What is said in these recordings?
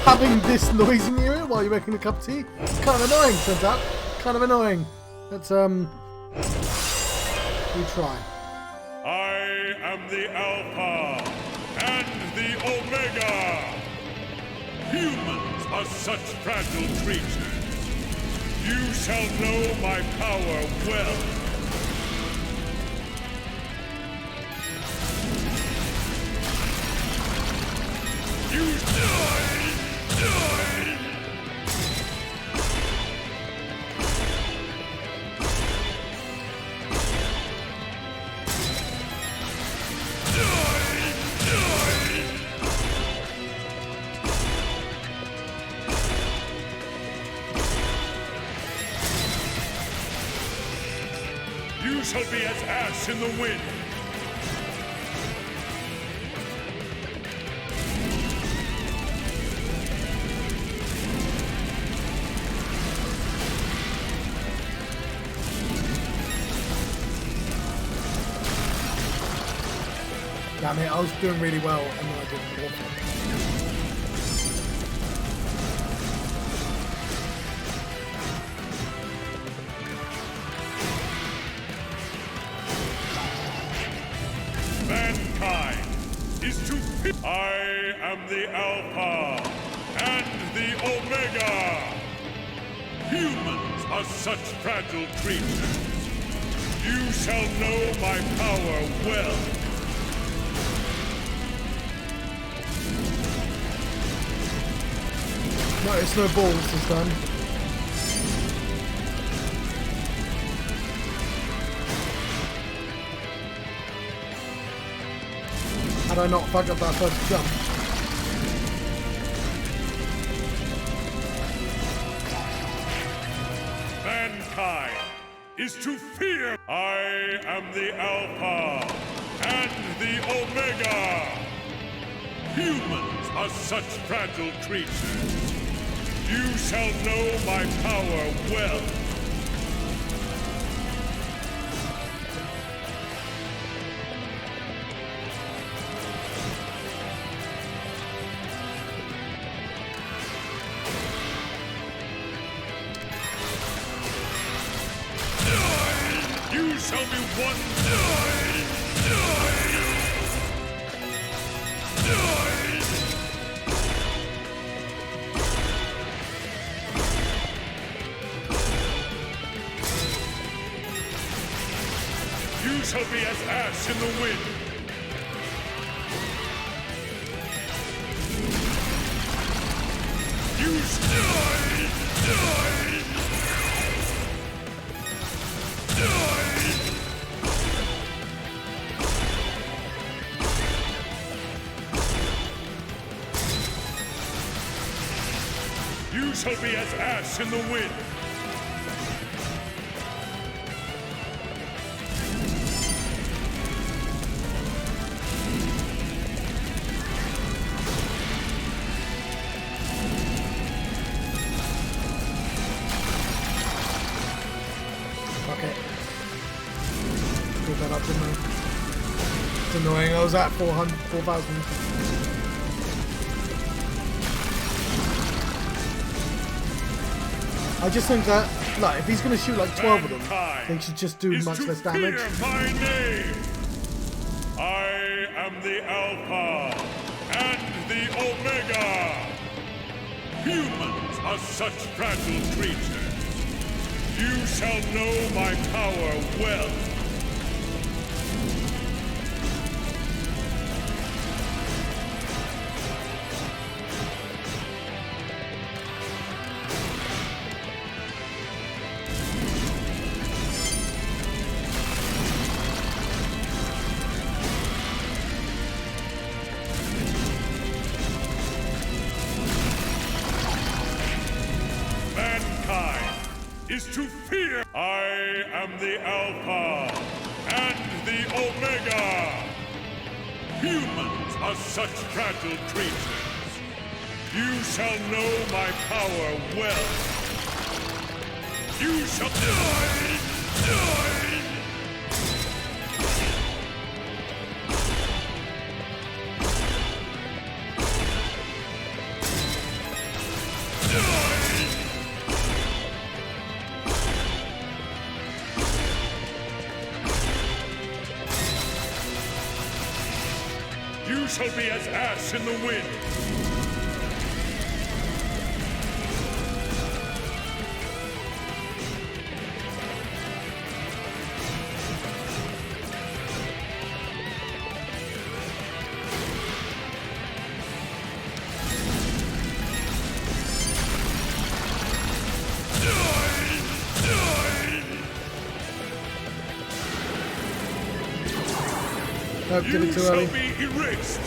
having this noise in your ear while you're making a cup of tea? It's kind of annoying, turns out. Kind of annoying. Let's, we try. I am the Alpha and the Omega. Humans are such fragile creatures. You shall know my power well. You die! You shall be as ash in the wind. Damn it, I was doing really well and then I didn't walk it. Mankind is to fear. I am the Alpha and the Omega. Humans are such fragile creatures. You shall know my power well. No, it's no balls this time. Had I not fucked up that first jump. Mankind is to fear. I am the Alpha and the Omega. Humans are such fragile creatures. You shall know my power well. You shall be one. You shall be as ash in the wind. You You shall be as ash in the wind. Okay. Screwed that up, didn't I? It's annoying. I was at 4,000. I just think that, like, if he's going to shoot like 12 of them, they should just do much less damage. My name. I am the Alpha and the Omega. Humans are such fragile creatures. You shall know my power well. Is to fear. I am the Alpha and the Omega. Humans are such fragile creatures. You shall know my power well. You shall die! You shall be as ash in the wind. Nope, did it You too shall early. be erased.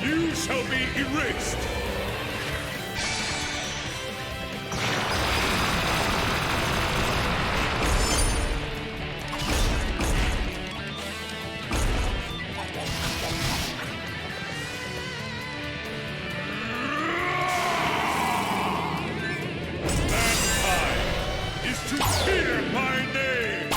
You shall be erased. Mankind is to fear my name.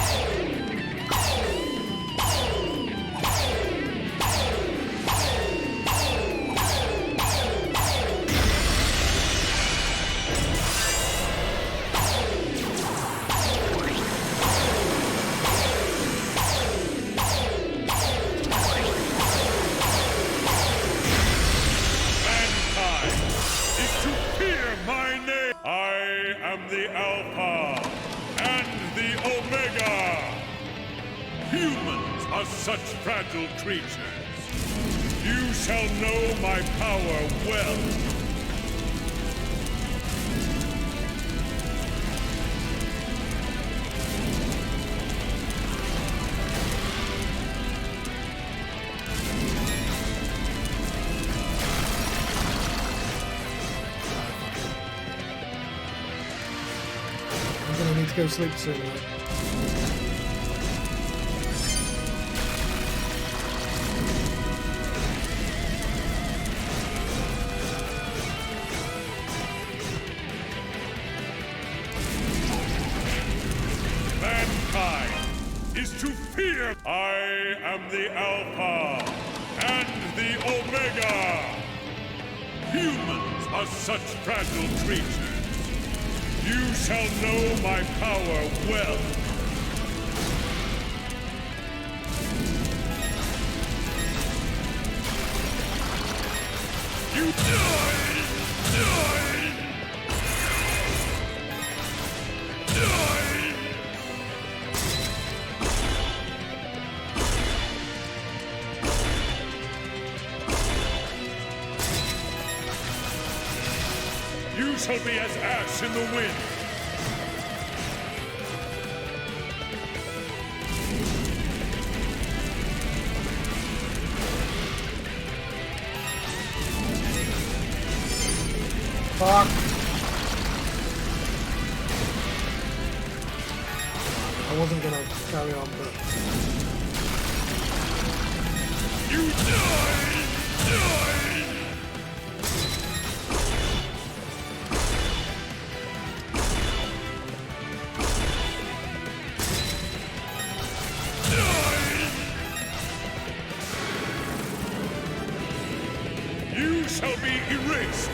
My name. I am the Alpha and the Omega. Humans are such fragile creatures. You shall know my power well. I'm gonna need to go sleep soon. Right? Mankind is to fear. I am the Alpha and the Omega. Humans are such fragile creatures. You shall know my power well. You die! Die! Die! You shall be as ash in the wind. Fuck. I wasn't gonna carry on, but You die! Die! You shall be erased.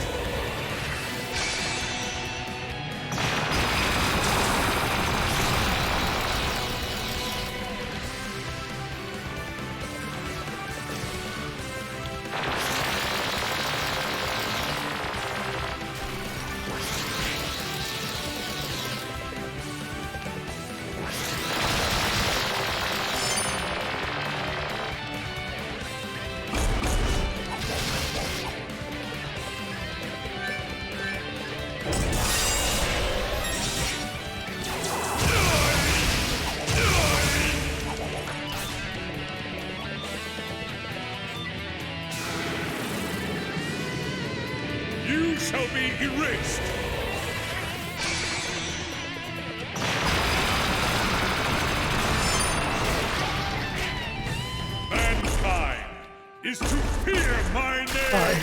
You shall be erased. Mankind is to fear my name.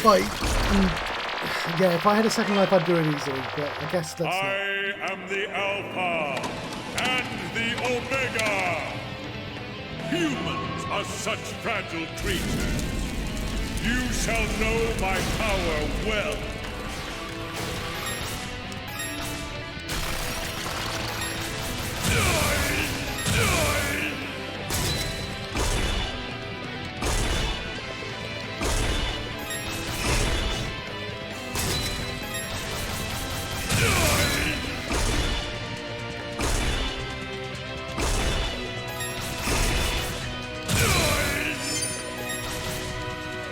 If I had a second life, I'd do it easily, but I guess that's not. I am the Alpha and the Omega. Humans are such fragile creatures. You shall know my power well.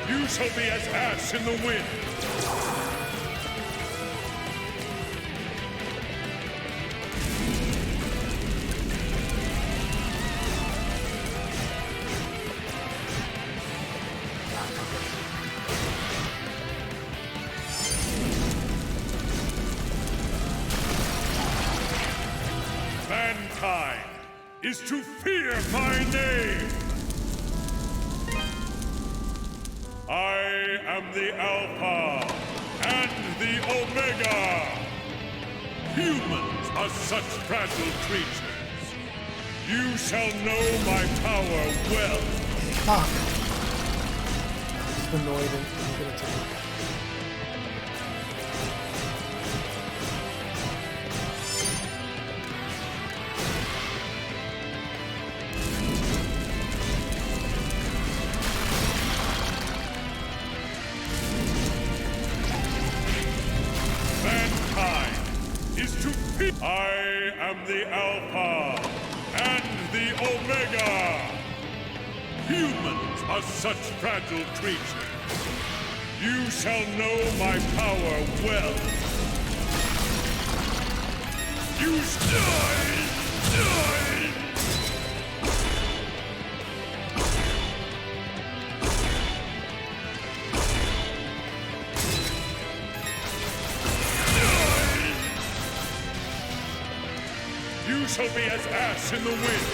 You shall be as ash in the wind. Mankind is to fear my name. I am the Alpha and the Omega. Humans are such fragile creatures. You shall know my power well. Fuck. I'm just annoyed and I'm gonna take it. I am the Alpha and the Omega. Humans are such fragile creatures. You shall know my power well. You die! You shall be as ash in the wind.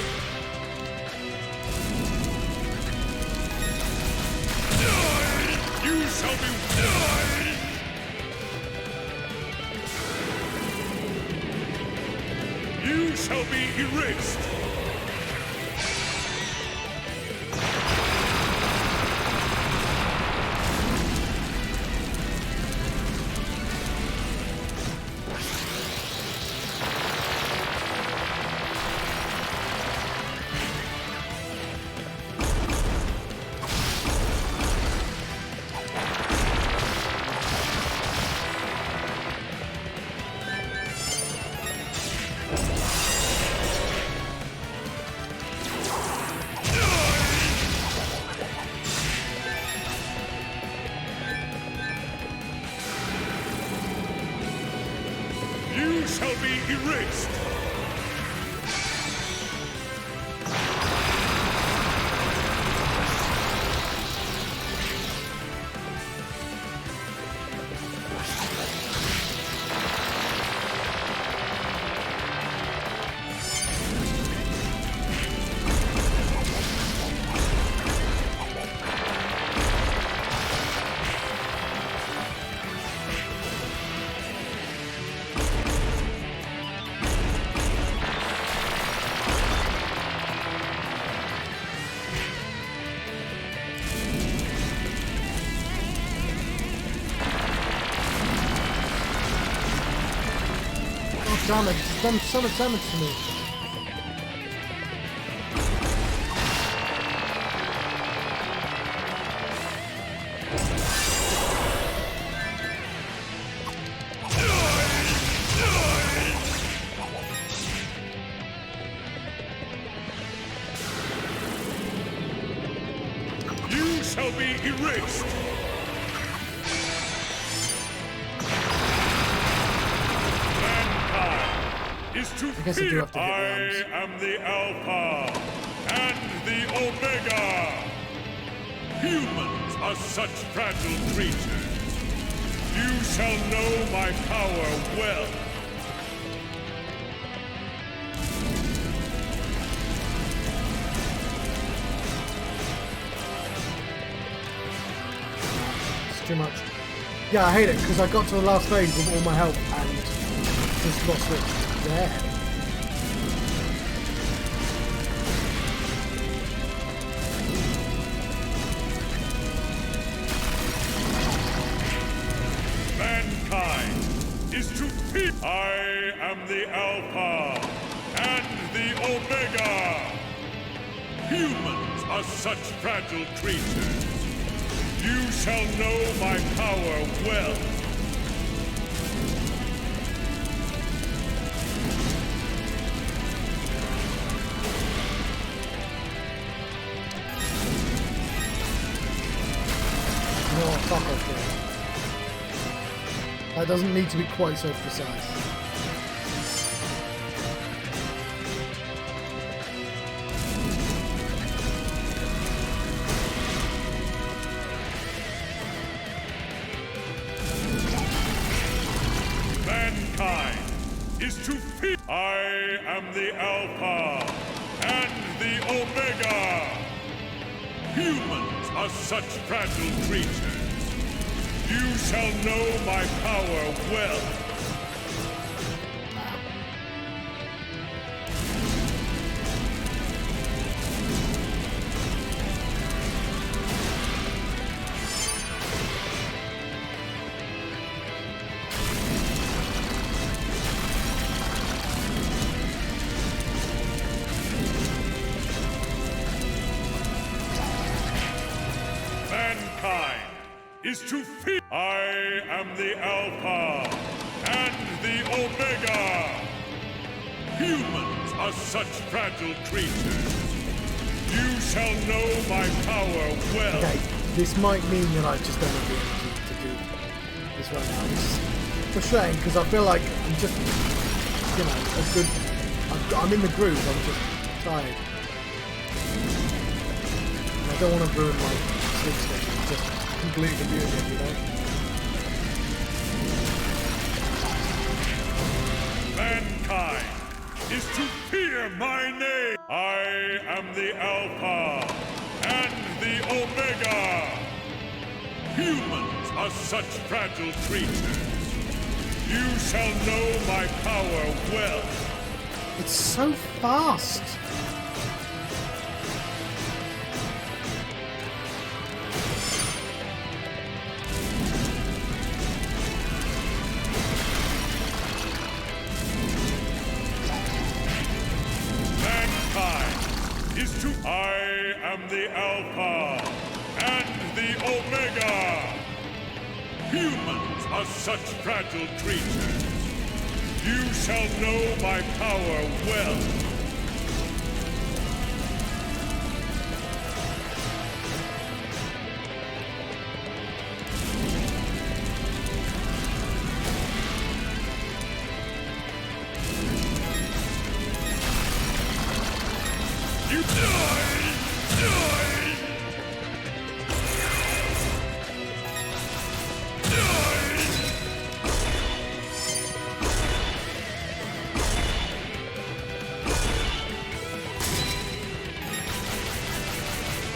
You shall be... You shall be erased. You shall be erased. Damn it, it's done so much damage to me. You shall be erased. To I guess I do have to hit I am the Alpha and the Omega. Humans are such fragile creatures. You shall know my power well. It's too much. Yeah, I hate it because I got to the last phase with all my health and just lost it there. Is to be. I am the Alpha and the Omega. Humans are such fragile creatures. You shall know my power well. No, fuck off there. That doesn't need to be quite so precise. Mankind is to fear. I am the Alpha and the Omega. Humans are such fragile creatures. You shall know my power well. Mankind is to fear. I am the Alpha and the Omega. Humans are such fragile creatures. You shall know my power well. Okay, this might mean that I just don't have the energy to do this right now. It's frustrating because I feel like I'm just, you know, a good. I'm in the groove. I'm just tired. And I don't want to ruin my sleep schedule. Just completely doing it, you know. Mankind is to fear my name. I am the Alpha and the Omega. Humans are such fragile creatures. You shall know my power well. It's so fast. I am the Alpha and the Omega. Humans are such fragile creatures. You shall know my power well. You die!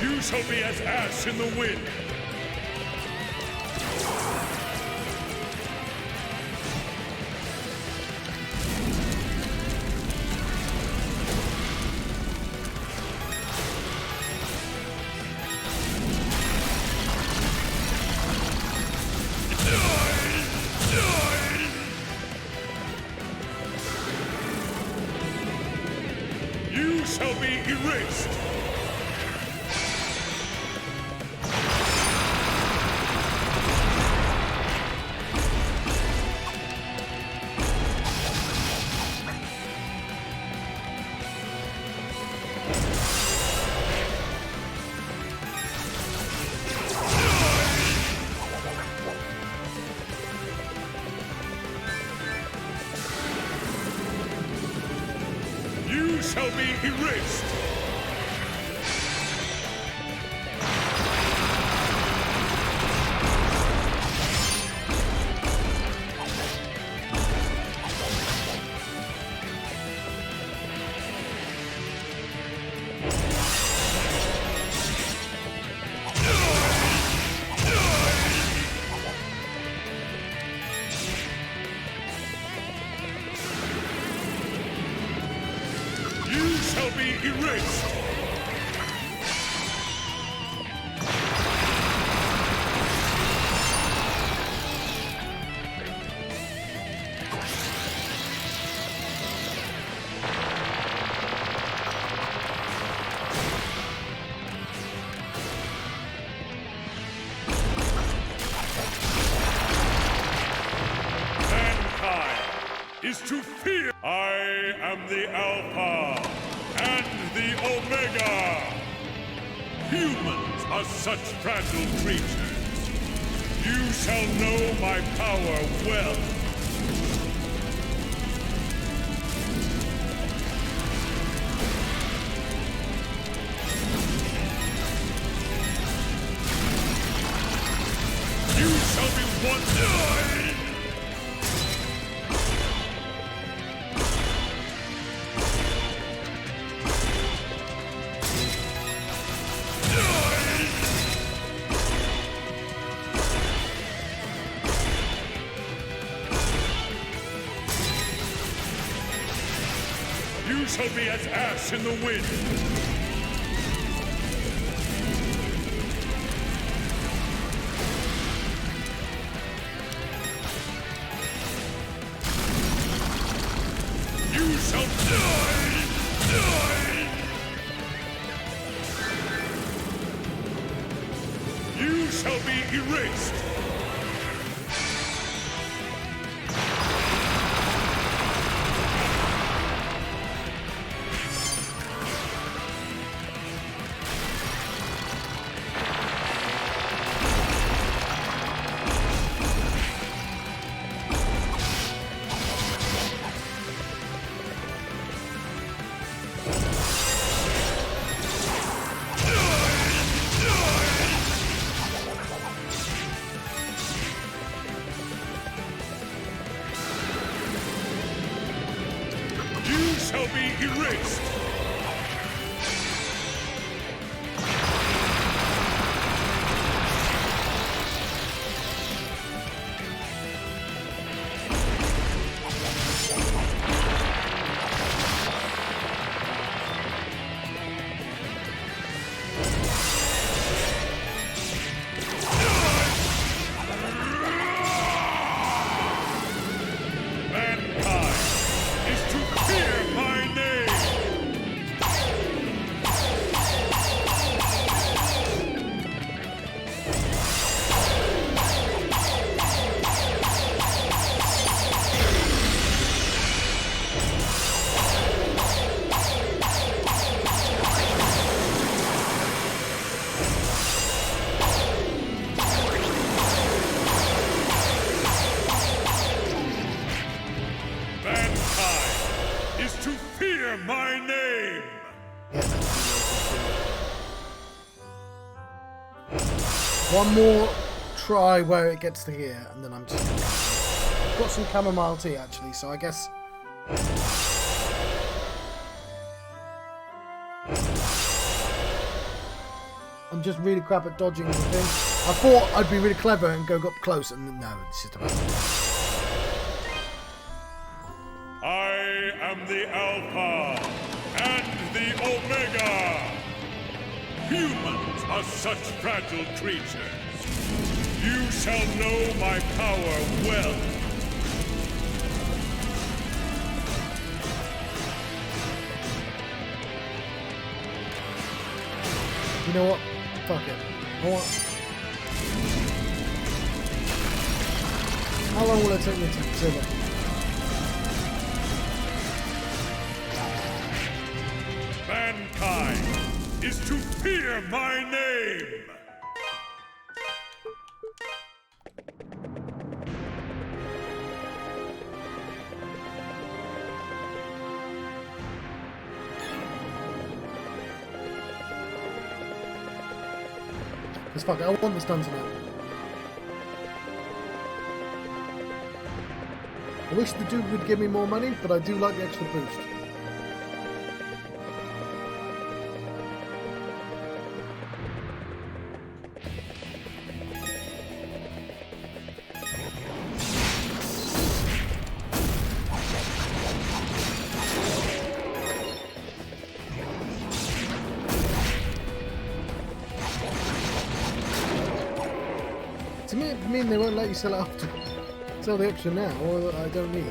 You shall be as ash in the wind. You shall be erased. You shall be erased. shall be erased! Is to fear. I am the Alpha and the Omega. Humans are such fragile creatures. You shall know my power well. You shall be one. You shall be as ash in the wind. You shall die! You shall be erased. Shall be erased. To fear my name! One more try where it gets to here, and then I'm just... I've got some chamomile tea, actually, so I guess... I'm just really crap at dodging the thing. I thought I'd be really clever and go up close, and no, it's just about... I am the Alpha and the Omega. Humans are such fragile creatures. You shall know my power well. You know what? Fuck it. You know what? How long will it take me to consider? Mankind is to fear my name! Because fuck it, I want this done tonight. I wish the dude would give me more money, but I do like the extra boost. mean they won't let you sell it after? Sell the extra now, or that I don't need?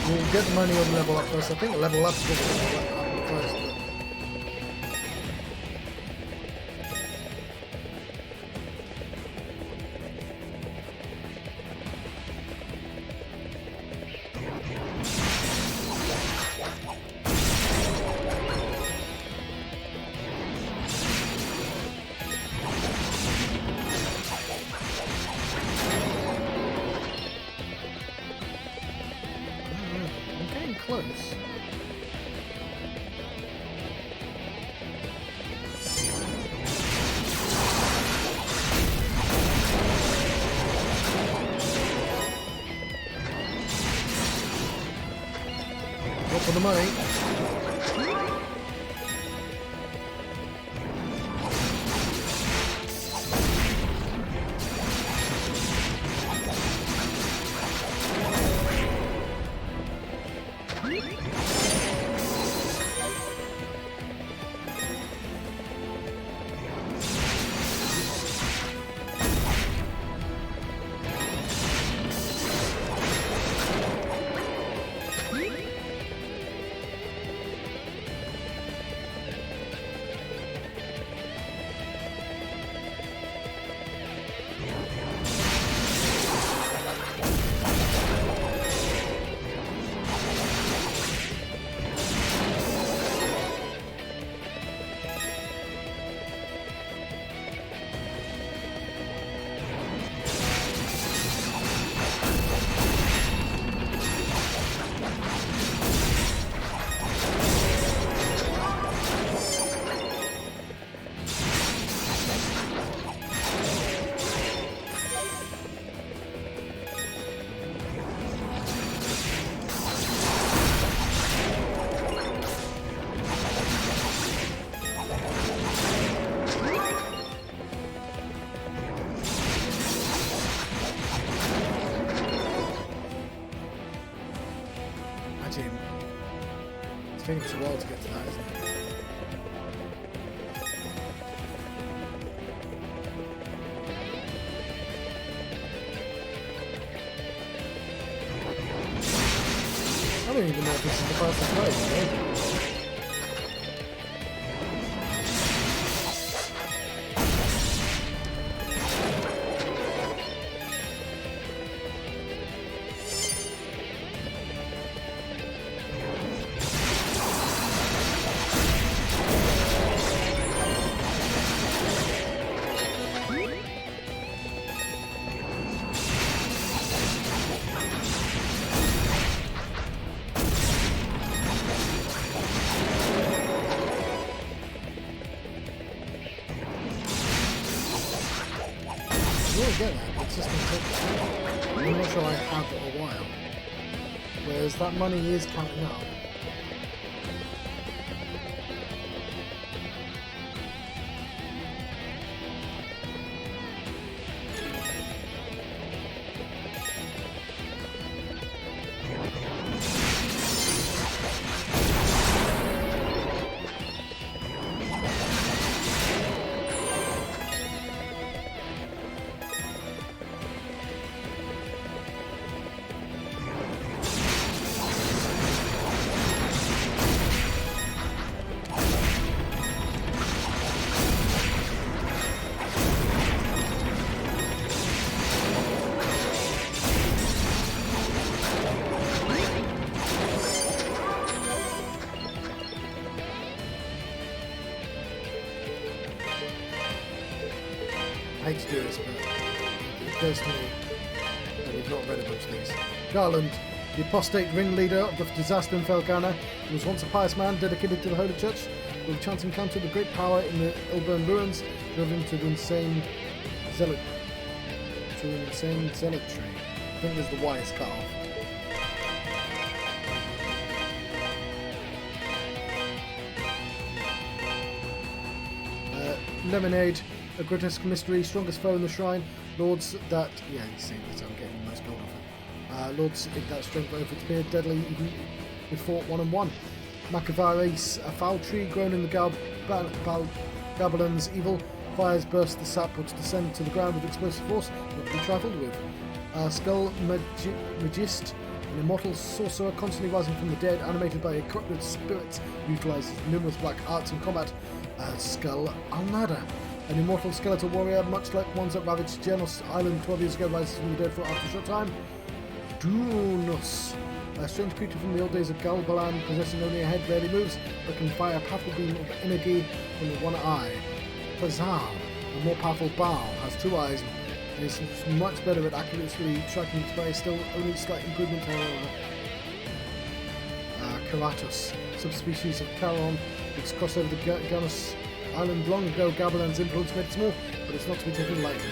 We'll get the money on level up first. I think level up's going to happen first. Close. Go for the money. I think it's a while to get to that, isn't it? I don't even know if this is the fastest way. Get that, it's just going to take I'm not sure I have for a while. Whereas that money is counting up. I hate to do this, but occurs to me that we've not read a bunch of these. Garland, the apostate ringleader of the disaster in Felghana, he was once a pious man dedicated to the Holy Church. With a chance encounter, the great power in the ill-burned ruins drove him to the insane zealot. To an insane zealotry. I think there's the Y is cut off. Lemonade, a grotesque mystery, strongest foe in the shrine. Lords that... Yeah, you see, that's how I'm getting the most gold off it. Lords that strength over its beard, deadly, even if fought 1-on-1. Macavaris, a foul tree grown in the Gabelan's evil. Fires burst the sap which descend to the ground with explosive force, not to be trifled with. Skull Magist, an immortal sorcerer constantly rising from the dead, animated by a corrupted spirit, utilizes numerous black arts in combat. Skull Alnada, an immortal skeletal warrior, much like ones that ravaged Genos Island 12 years ago, rises from the dead for after a short time. Dunus, a strange creature from the old days of Galbalan, possessing only a head, rarely moves, but can fire a powerful beam of energy from the one eye. Fazal, a more powerful Baal, has 2 eyes and is much better at accurately tracking its prey, still only slight improvement however. Karatos, subspecies of Charon, it's crossed over the Genos Island long ago. Gabelan's influence made it small, but it's not to be taken lightly.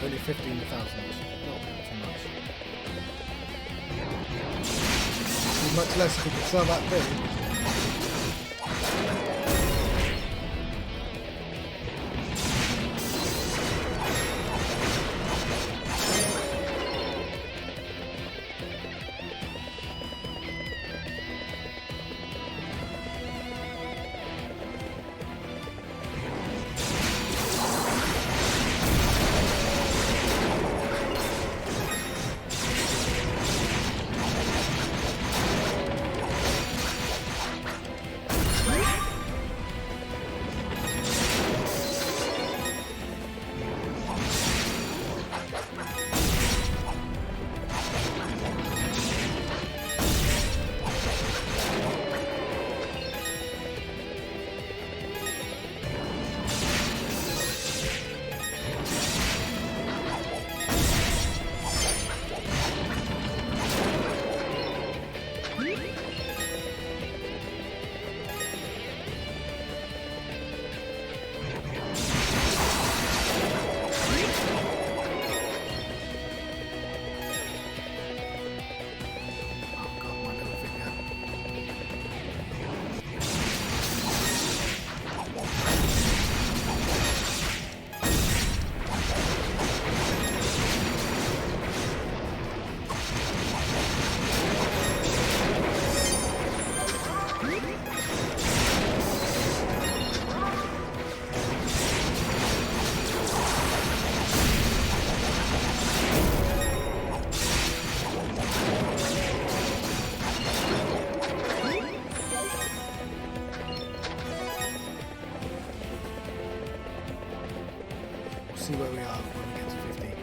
Only 15,000. Not too much. Much less if we could sell that thing. See where we are when we get to 50.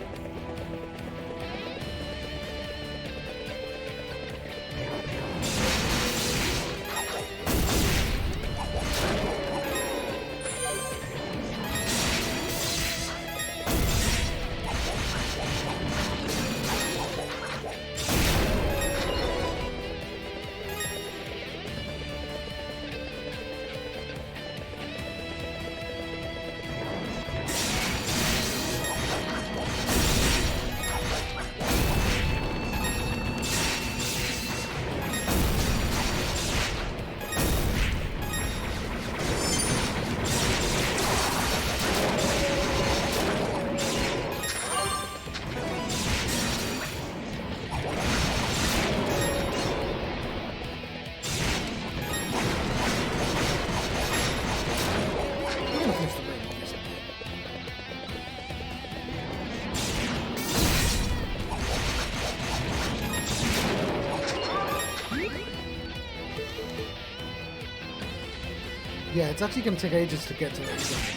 Yeah, it's actually going to take ages to get to it.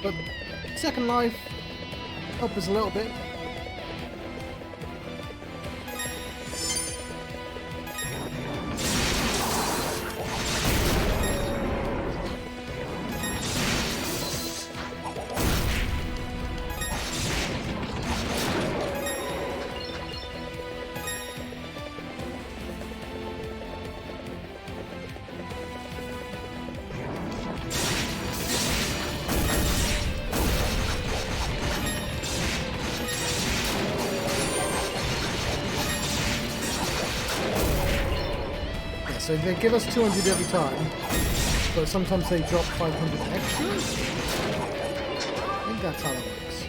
But Second Life, help us a little bit. So they give us 200 every time, but sometimes they drop 500 extra? I think that's how it works.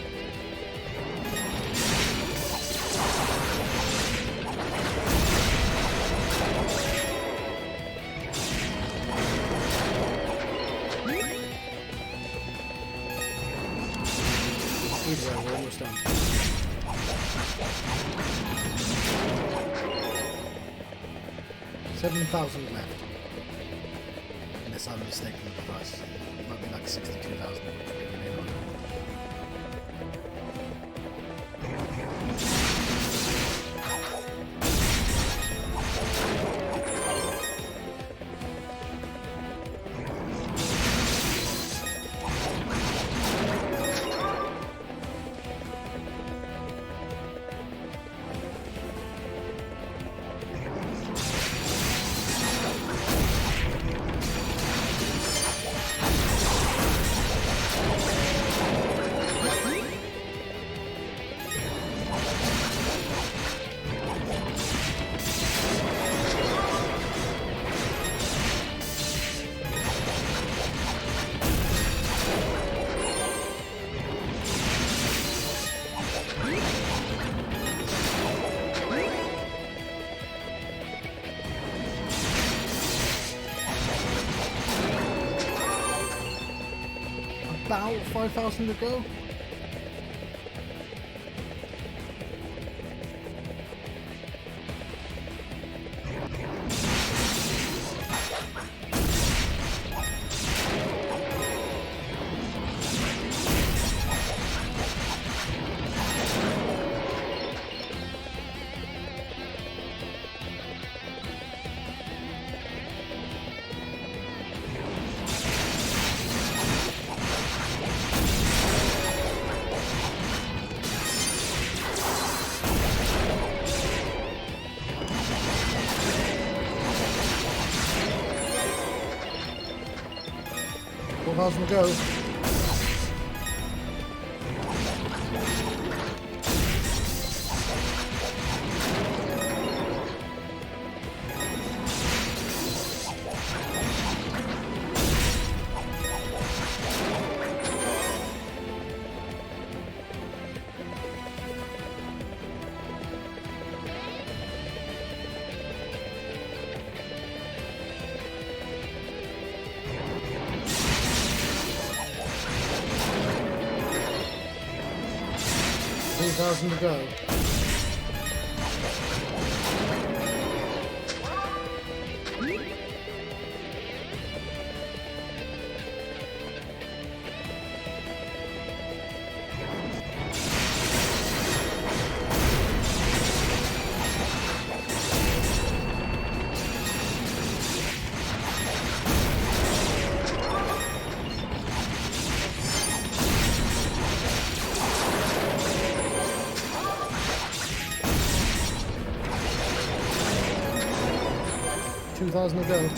Either way, we're almost done. $7,000 left. Unless I'm mistaken with the price. It might be like 62,000. About 5,000 to go. How's it go? $3,000 to go. $2,000 to go.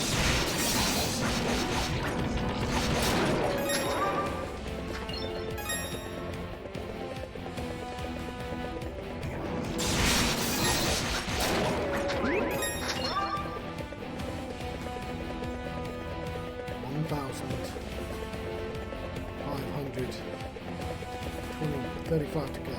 $35 to go.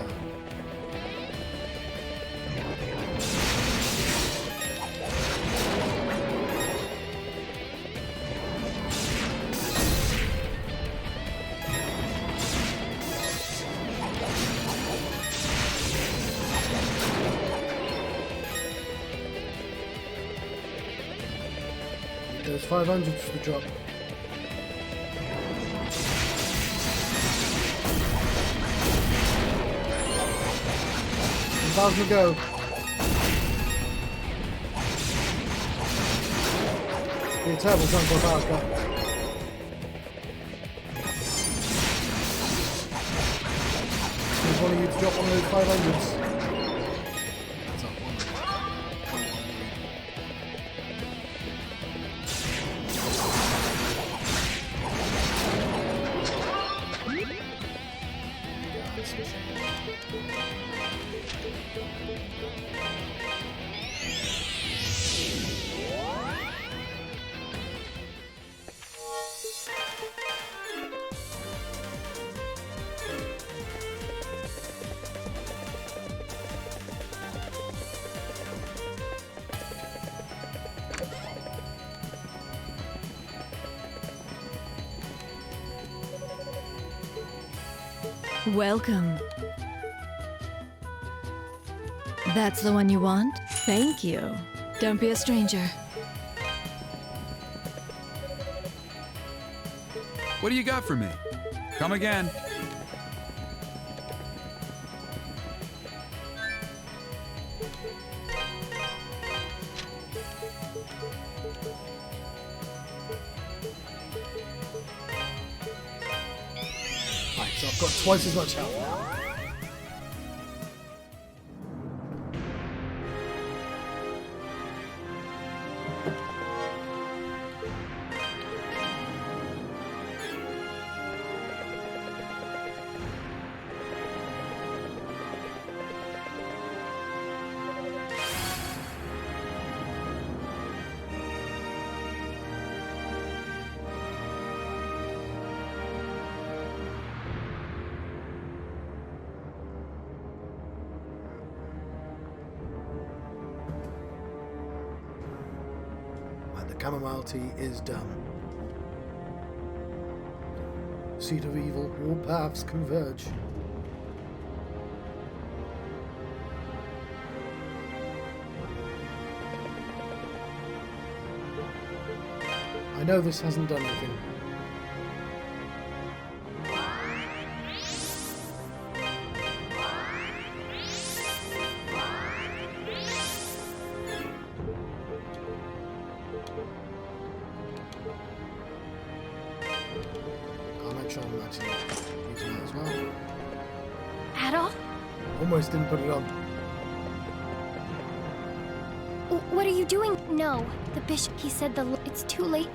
Those 500s to drop. 10,000 to go. Be a terrible time for a power cut. Just wanted you to drop one of those 500s. That's up one. Welcome. That's the one you want? Thank you. Don't be a stranger. What do you got for me? Come again. Right, so I've got twice as much health now. The chamomile tea is done. Seed of evil, all paths converge. I know this hasn't done anything. I'll make sure I'm actually using that as well. Adol? Almost didn't put it on. What are you doing? No, the bishop, he said it's too late.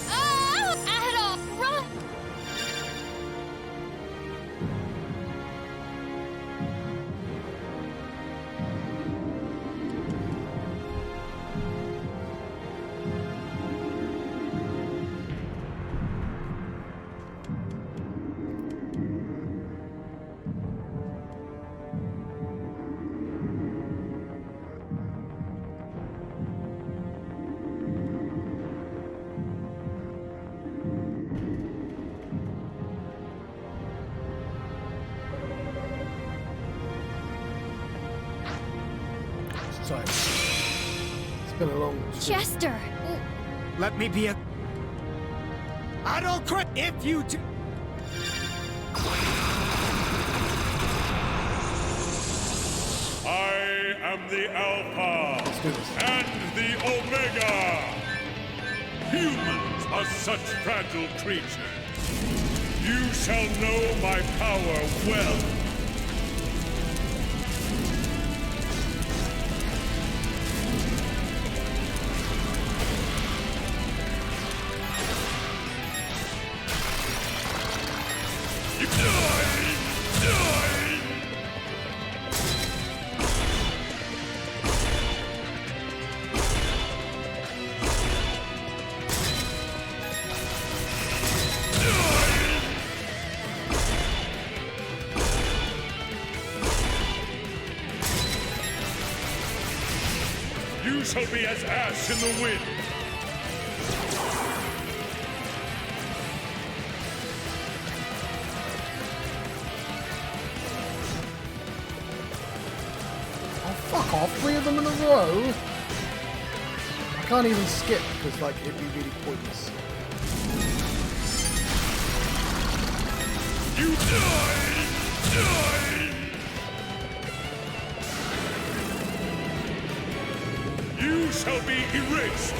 Ah! Adol, run! Sorry. It's been a long stream. Chester! Let me be a... I don't quit if you do... I am the Alpha Let's do this. and the Omega. Humans are such fragile creatures. You shall know my power well. You die! Die! You shall be as ash in the wind. Oh, fuck off. 3 of them in a row? I can't even skip because, like, it'd be really pointless. You die! You shall be erased!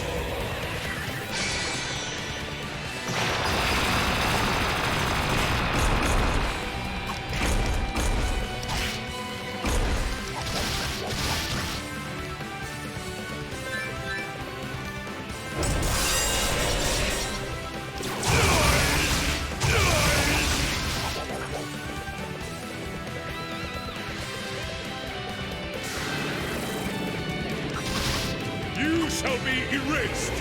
You shall be erased!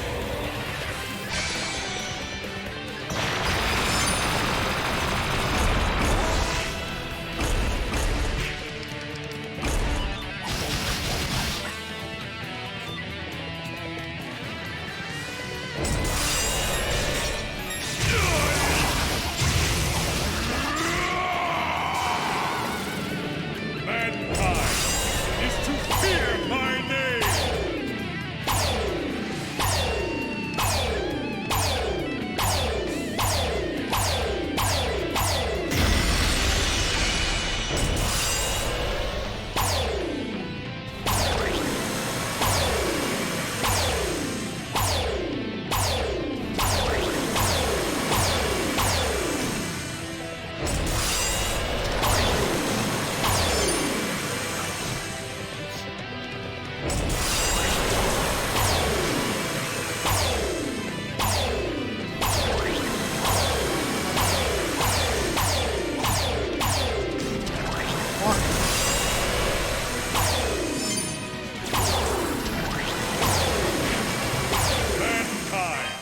Mankind is to fear my name!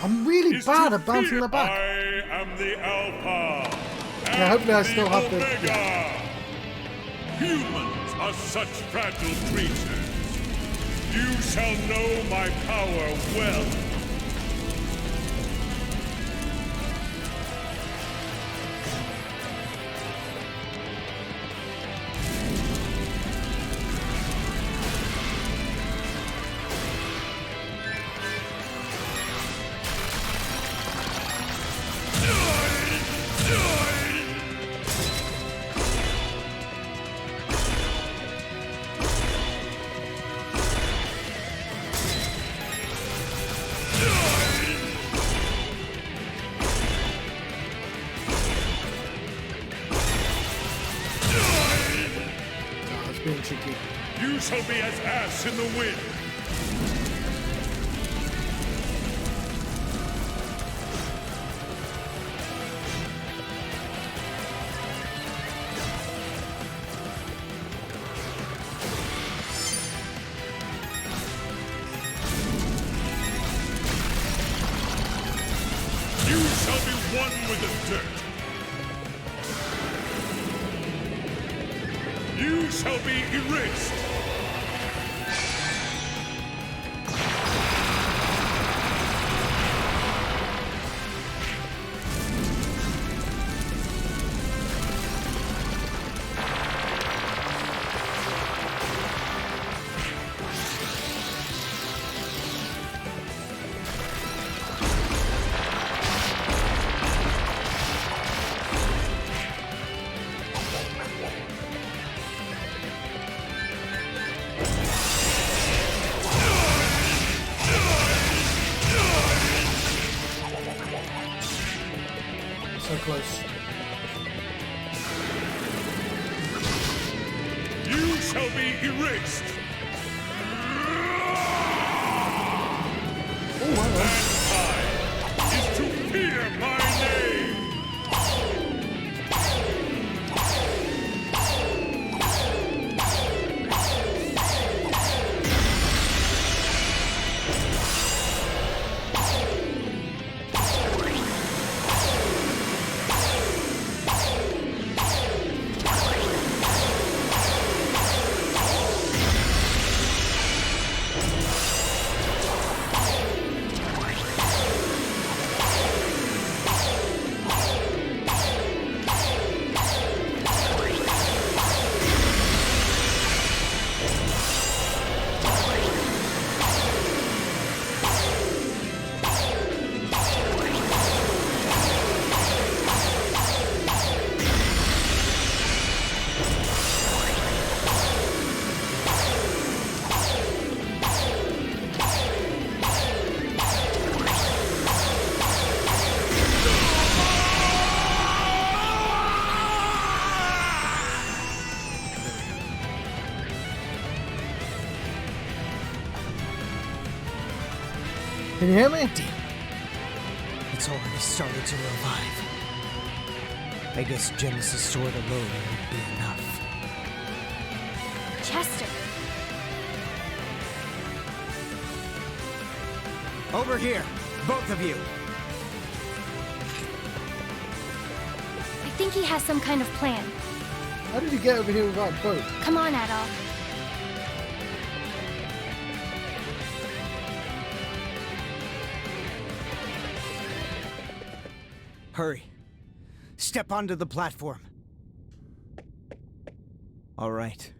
I'm really bad at bouncing the back. I am the Alpha. Yeah, hopefully I still have the... Omega. Yeah. Humans are such fragile creatures. You shall know my power well. Oh, it's being cheeky. You shall be as ash in the wind. You shall be one with the dirt. You shall be erased. So close. You shall be erased. Oh, well done. Mankind is to fear my name. Can you hear me? It's already started to revive. I guess Genesis' sword alone would be enough. Chester, Over here, both of you. I think he has some kind of plan. How did he get over here without a boat? Come on, Adolf. Hurry. Step onto the platform. All right.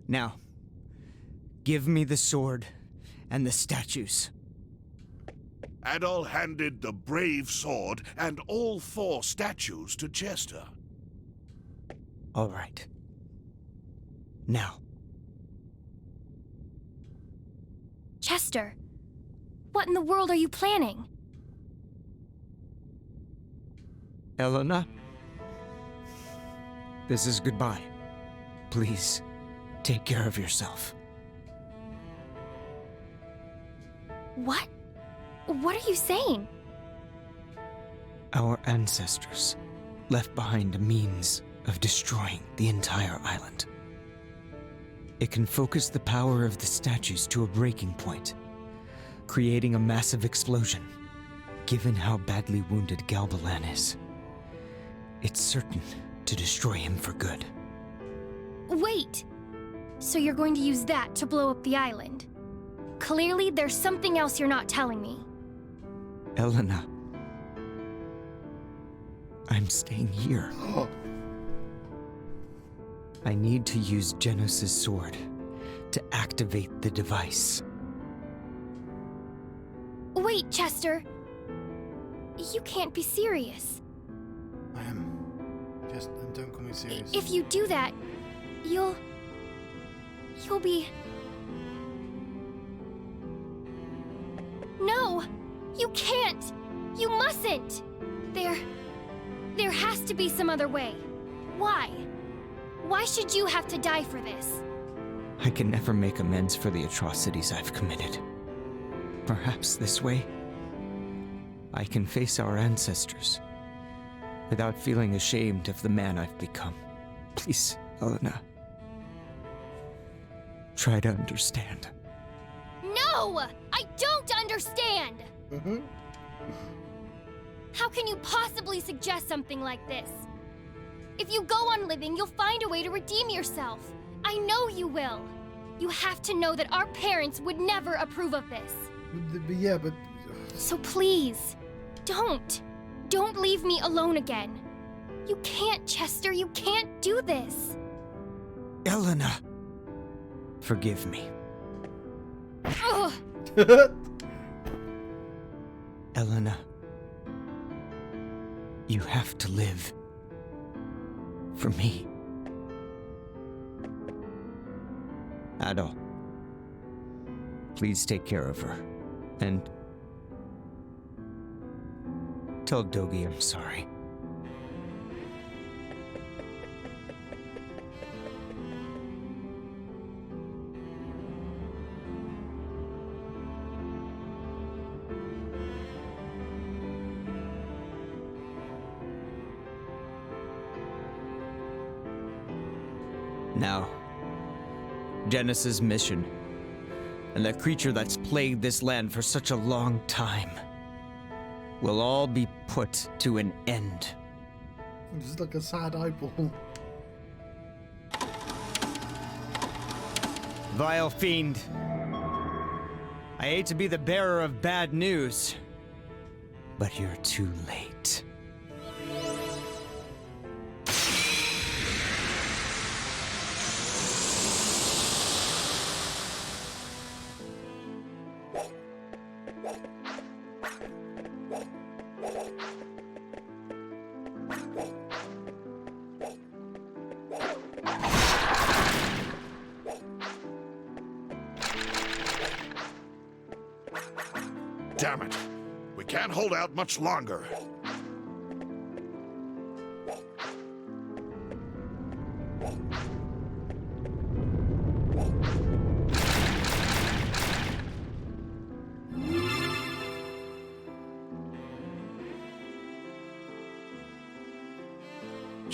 Now, give me the sword and the statues. Adol handed the brave sword and all 4 statues to Chester. All right. Now. Chester, what in the world are you planning? Elena? This is goodbye. Please, take care of yourself. What? What are you saying? Our ancestors left behind a means of destroying the entire island. It can focus the power of the statues to a breaking point, creating a massive explosion. Given how badly wounded Galbalan is, it's certain to destroy him for good. Wait! So you're going to use that to blow up the island? Clearly, there's something else you're not telling me. Elena, I'm staying here. I need to use Genos' sword to activate the device. Wait, Chester. You can't be serious. I am. Just don't call me serious. If you do that, you'll be... No! You can't! You mustn't! There has to be some other way. Why? Why should you have to die for this? I can never make amends for the atrocities I've committed. Perhaps this way, I can face our ancestors without feeling ashamed of the man I've become. Please, Elena. Try to understand. No! I don't understand! How can you possibly suggest something like this? If you go on living, you'll find a way to redeem yourself. I know you will. You have to know that our parents would never approve of this. But yeah, but... So please, don't. Don't leave me alone again. You can't, Chester. You can't do this. Elena! Forgive me. Ugh. Elena. You have to live. For me. Adol. Please take care of her. And tell Dogi I'm sorry. Now, Genesis' mission, and the creature that's plagued this land for such a long time, will all be put to an end. Just like a sad eyeball. Vile fiend. I hate to be the bearer of bad news, but you're too late. Damn it. We can't hold out much longer.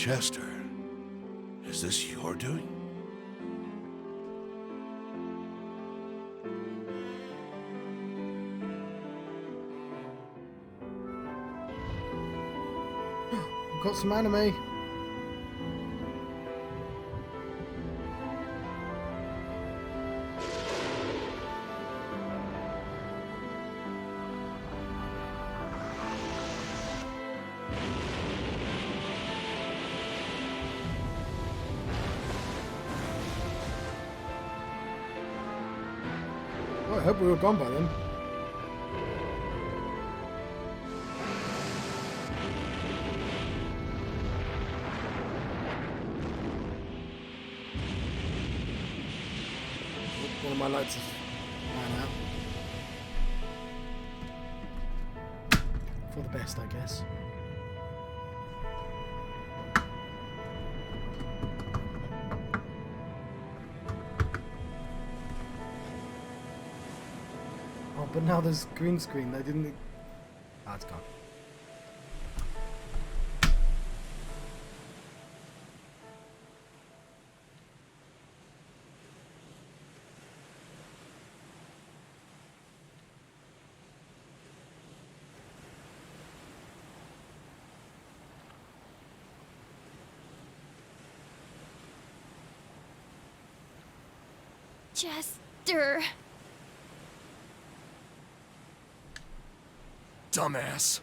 Chester, is this your doing? I've got some anime. Well, I hope we were gone by then. One of my lights has ran out. For the best, I guess. Oh, but now there's green screen. They didn't. Ah, it's gone. Chester. Dumbass.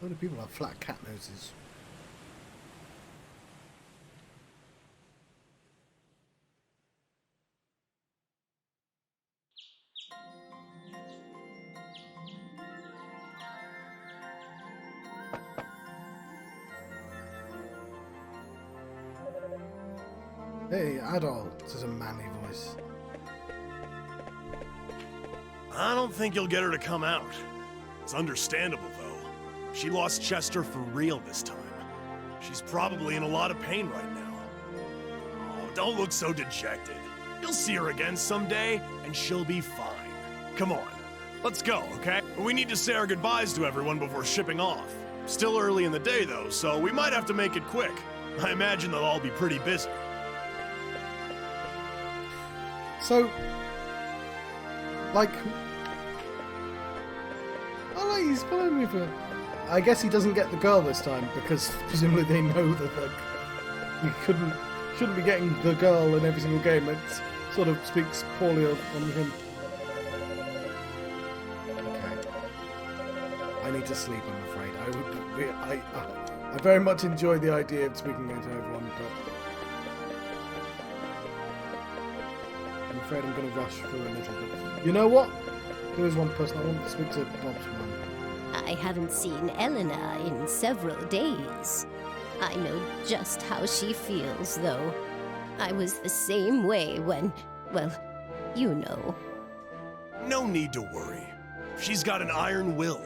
A lot of people have flat cat noses. Hey, Adol, says a manly voice. I don't think you'll get her to come out. It's understandable, though. She lost Chester for real this time. She's probably in a lot of pain right now. Oh, don't look so dejected. You'll see her again someday, and she'll be fine. Come on, let's go, okay? We need to say our goodbyes to everyone before shipping off. Still early in the day, though, so we might have to make it quick. I imagine they'll all be pretty busy. So, like, oh, like he's following me for. I guess he doesn't get the girl this time because presumably they know that like you shouldn't be getting the girl in every single game. It sort of speaks poorly on him. Okay, I need to sleep. I'm afraid. I very much enjoy the idea of speaking to everyone, but. I'm afraid I'm going to rush through a little bit. You know what? There is one person I want to speak to. Bob's mum. I haven't seen Elena in several days. I know just how she feels, though. I was the same way when, well, you know. No need to worry. She's got an iron will.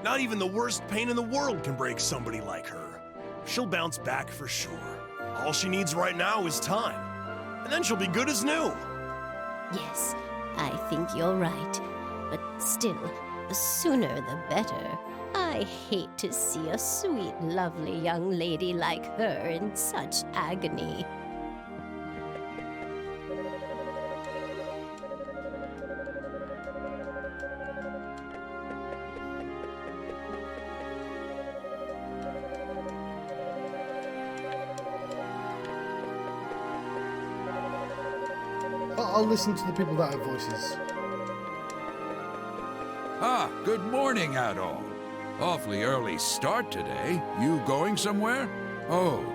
Not even the worst pain in the world can break somebody like her. She'll bounce back for sure. All she needs right now is time. And then she'll be good as new. Yes, I think you're right. But still, the sooner the better. I hate to see a sweet, lovely young lady like her in such agony. I'll listen to the people that have voices. Ah, good morning, Adol. Awfully early start today. You going somewhere? Oh,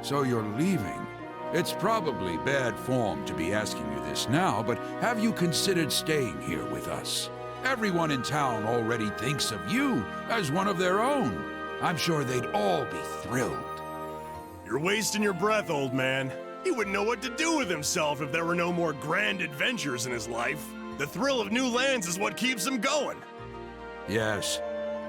so you're leaving. It's probably bad form to be asking you this now, but have you considered staying here with us? Everyone in town already thinks of you as one of their own. I'm sure they'd all be thrilled. You're wasting your breath, old man. He wouldn't know what to do with himself if there were no more grand adventures in his life. The thrill of new lands is what keeps him going. Yes,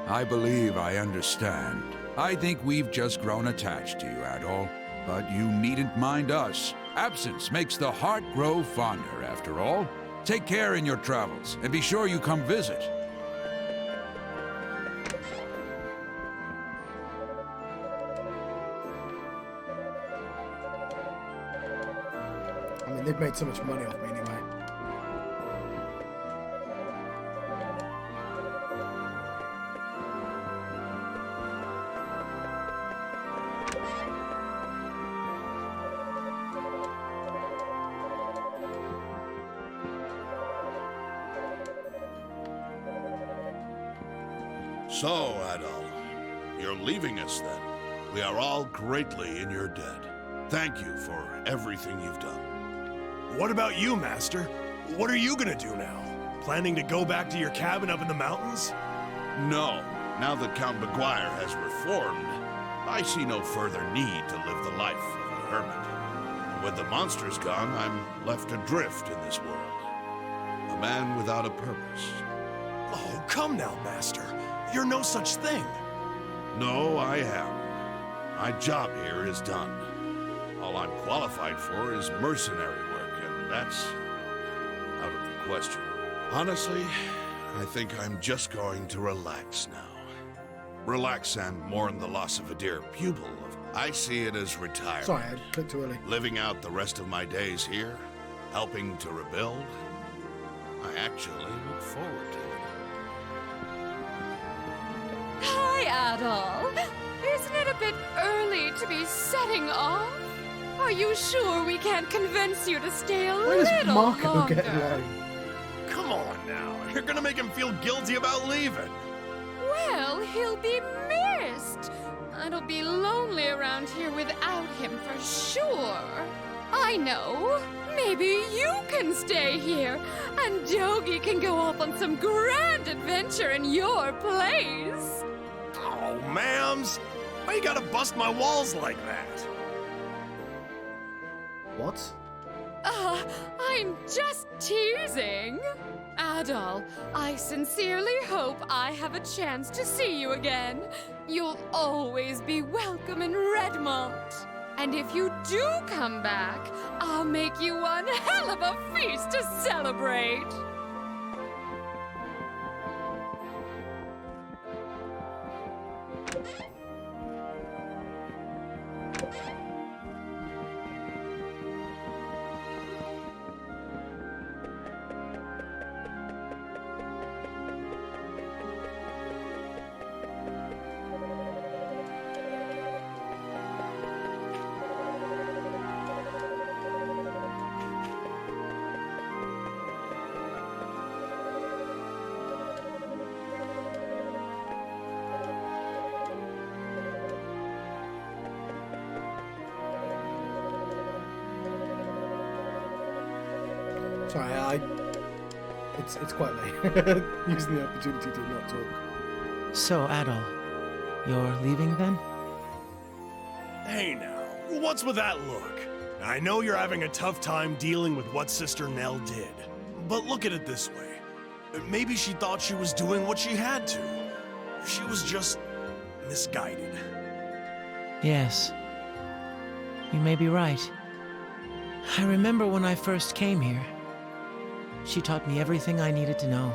I believe I understand. I think we've just grown attached to you, Adol. But you needn't mind us. Absence makes the heart grow fonder, after all. Take care in your travels, and be sure you come visit. I mean, they've made so much money off me anyway. So, Adol, you're leaving us then. We are all greatly in your debt. Thank you for everything you've done. What about you, Master? What are you gonna do now? Planning to go back to your cabin up in the mountains? No, now that Count Maguire has reformed, I see no further need to live the life of a hermit. With the monsters gone, I'm left adrift in this world. A man without a purpose. Oh, come now, Master. You're no such thing. No, I am. My job here is done. All I'm qualified for is mercenary work, and that's out of the question. Honestly, I think I'm just going to relax now. Relax and mourn the loss of a dear pupil. I see it as retirement. Sorry, I clicked too early. Living out the rest of my days here, helping to rebuild. I actually look forward to it. Hi, Adol. Isn't it a bit early to be setting off? Are you sure we can't convince you to stay a Where does little Marco longer? get line? Come on now. You're gonna make him feel guilty about leaving. Well, he'll be missed. It'll be lonely around here without him for sure. I know. Maybe you can stay here, and Dogi can go off on some grand adventure in your place. Oh, ma'ams. Why you gotta bust my walls like that? What? I'm just teasing. Adol, I sincerely hope I have a chance to see you again. You'll always be welcome in Redmont. And if you do come back, I'll make you one hell of a feast to celebrate. Sorry, it's quite late. Using the opportunity to not talk. So, Adol, you're leaving then? Hey now, what's with that look? I know you're having a tough time dealing with what Sister Nell did, but look at it this way. Maybe she thought she was doing what she had to. She was just misguided. Yes. You may be right. I remember when I first came here. She taught me everything I needed to know.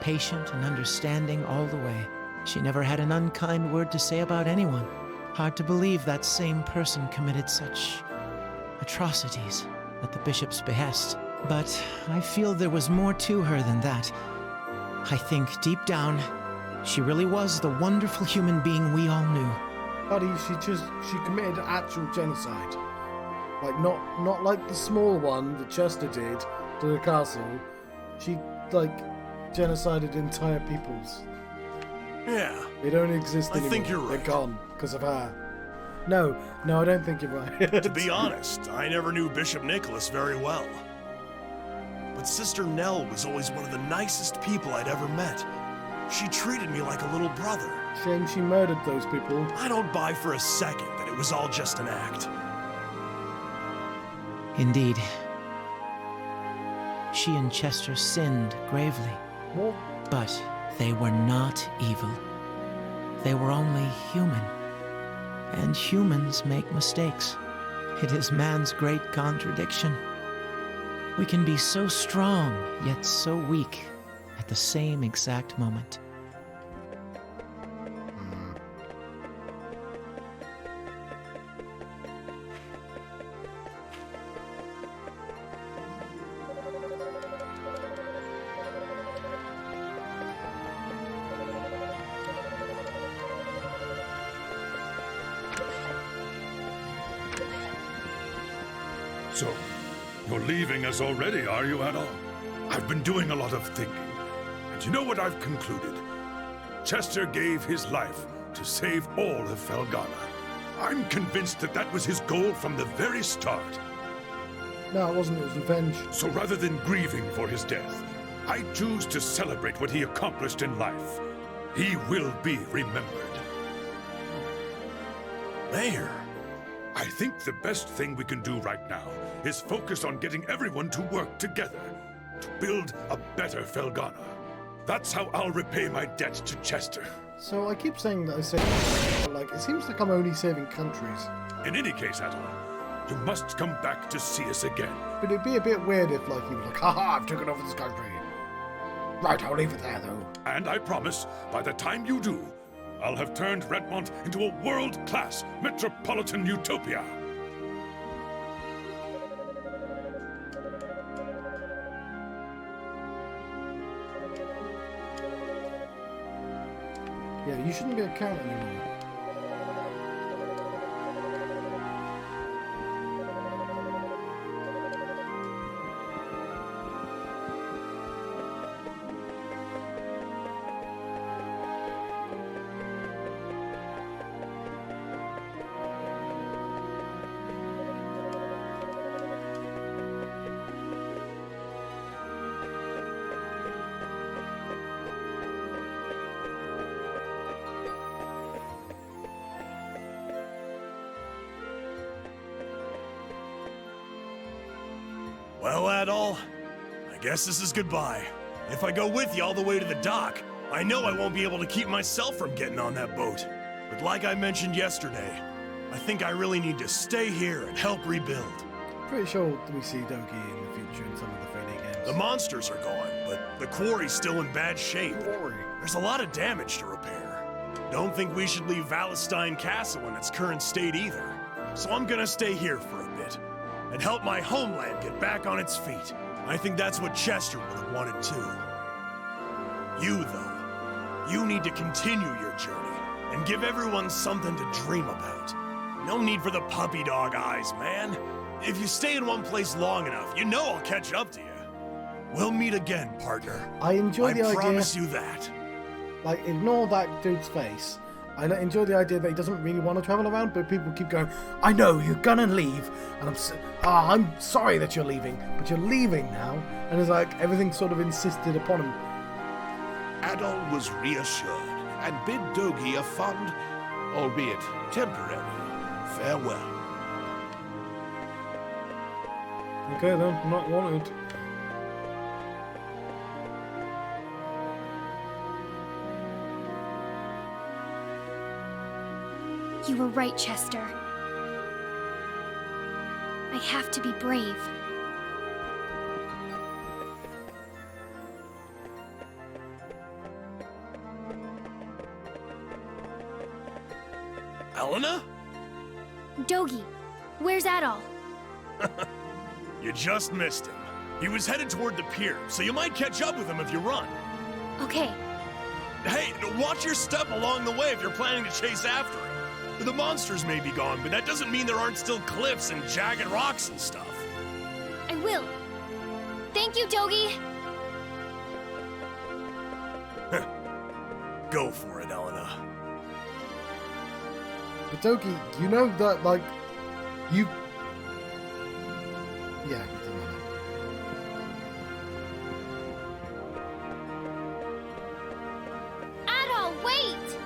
Patient and understanding all the way. She never had an unkind word to say about anyone. Hard to believe that same person committed such atrocities at the bishop's behest. But I feel there was more to her than that. I think deep down, she really was the wonderful human being we all knew. Buddy, she committed actual genocide. Like, not like the small one that Chester did to the castle. She, like, genocided entire peoples. Yeah. They don't exist I anymore. think you're right. They're gone because of her. No, I don't think you're right. To be honest, I never knew Bishop Nicholas very well. But Sister Nell was always one of the nicest people I'd ever met. She treated me like a little brother. Shame she murdered those people. I don't buy for a second that it was all just an act. Indeed. She and Chester sinned gravely. What? But they were not evil. They were only human. And humans make mistakes. It is man's great contradiction. We can be so strong, yet so weak at the same exact moment. So, you're leaving us already, are you, Adol? I've been doing a lot of thinking, and you know what I've concluded? Chester gave his life to save all of Felghana. I'm convinced that that was his goal from the very start. No, it wasn't. It was revenge. So rather than grieving for his death, I choose to celebrate what he accomplished in life. He will be remembered. Mayor, I think the best thing we can do right now is focus on getting everyone to work together to build a better Felghana. That's how I'll repay my debt to Chester. So I keep saying that I say, but like, it seems like I'm only saving countries. In any case, Adol, you must come back to see us again. But it'd be a bit weird if like he was like, haha, I've taken over this country. Right, I'll leave it there though. And I promise, by the time you do, I'll have turned Redmont into a world-class metropolitan utopia. Yeah, you shouldn't be a count anymore. well, Adol, I guess this is goodbye. If I go with you all the way to the dock, I know I won't be able to keep myself from getting on that boat. But like I mentioned yesterday, I think I really need to stay here and help rebuild. Pretty sure we see Doki in the future in some of the 3D games. The monsters are gone, but the quarry's still in bad shape. Quarry. There's a lot of damage to repair. Don't think we should leave Valestein Castle in its current state either. So I'm gonna stay here for a bit and help my homeland get back on its feet. I think that's what Chester would have wanted too. You, though, you need to continue your journey and give everyone something to dream about. No need for the puppy dog eyes, man. If you stay in one place long enough, you know I'll catch up to you. We'll meet again, partner. I enjoy the idea. I promise you that. Like, ignore that dude's face. I enjoy the idea that he doesn't really want to travel around, but people keep going, I know, you're gonna leave. And I'm sorry that you're leaving, but you're leaving now. And it's like, everything sort of insisted upon him. Adol was reassured and bid Dogi a fond, albeit temporary, farewell. Okay then, not wanted. You were right, Chester. I have to be brave. Elena? Dogi, where's Adol? You just missed him. He was headed toward the pier, so you might catch up with him if you run. Okay, Hey, watch your step along the way if you're planning to chase after him. The monsters may be gone, but that doesn't mean there aren't still cliffs and jagged rocks and stuff. I will. Thank you, Dogi. Go for it, Elena. But Doki, you know that, like, you... Yeah, it doesn't matter. Adol, wait!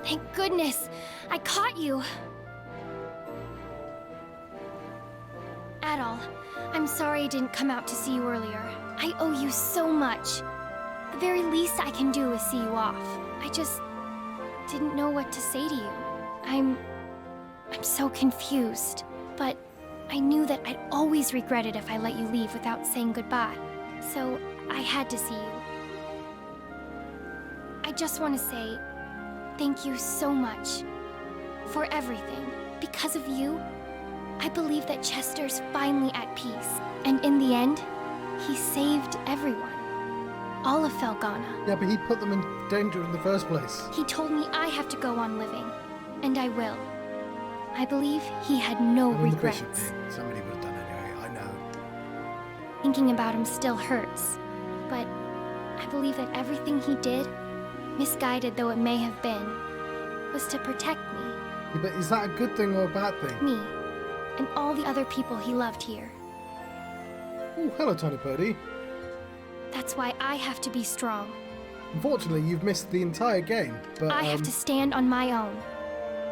Thank goodness, I caught you. Adol, I'm sorry I didn't come out to see you earlier. I owe you so much. The very least I can do is see you off. I just didn't know what to say to you. I'm so confused. But I knew that I'd always regret it if I let you leave without saying goodbye. So I had to see you. I just want to say thank you so much for everything. Because of you, I believe that Chester's finally at peace. And in the end, he saved everyone. all of Felghana. Yeah, but he put them in danger in the first place. He told me I have to go on living, and I will. I believe he had no I mean, the bishop regrets. did. Somebody would have done anyway, I know. Thinking about him still hurts, but I believe that everything he did, misguided though it may have been, was to protect me, Yeah, but is that a good thing or a bad thing? me, and all the other people he loved here. Oh, hello, Tiny Birdie. That's why I have to be strong. Unfortunately, you've missed the entire game, but I have to stand on my own,